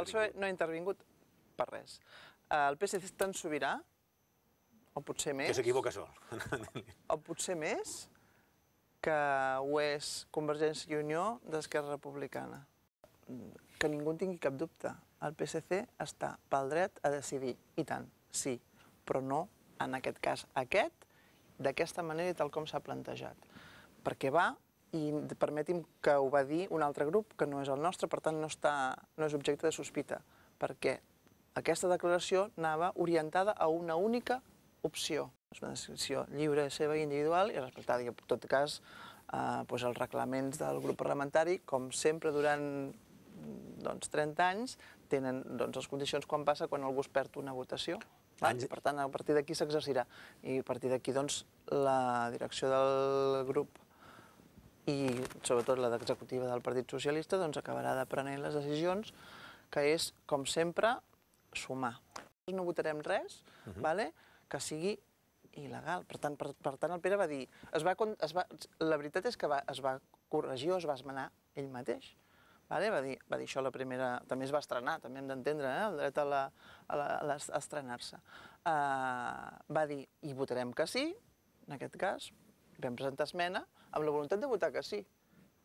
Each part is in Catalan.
El PSOE no ha intervingut per res. El PSC és tan sobirà, o potser més... Que s'equivoca sol. O potser més que ho és Convergència i Unió d'Esquerra Republicana. Que ningú en tingui cap dubte. El PSC està pel dret a decidir, i tant, sí, però no en aquest cas aquest, d'aquesta manera i tal com s'ha plantejat. Perquè va, i permeti'm que ho va dir un altre grup, que no és el nostre, per tant no és objecte de sospita, perquè aquesta declaració anava orientada a una única opció. És una decisió lliure, seva i individual, i respectada, en tot cas, els reglaments del grup parlamentari, com sempre durant 30 anys, tenen les condicions quan passa quan algú es perd una votació. Per tant, a partir d'aquí s'exercirà. I a partir d'aquí, la direcció del grup i sobretot la d'executiva del Partit Socialista acabarà de prenent les decisions, que és, com sempre, sumar. No votarem res que sigui il·legal. Per tant, el Pere va dir... La veritat és que es va corregir o es va esmenar ell mateix. Va dir això la primera... També es va estrenar, també hem d'entendre el dret a estrenar-se. Va dir, i votarem que sí, en aquest cas, vam presentar esmena amb la voluntat de votar que sí.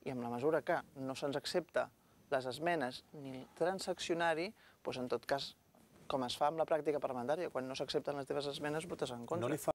I en la mesura que no se'ns accepta les esmenes ni el transaccionari, doncs en tot cas, com es fa amb la pràctica parlamentària, quan no s'accepten les teves esmenes, votes en contra.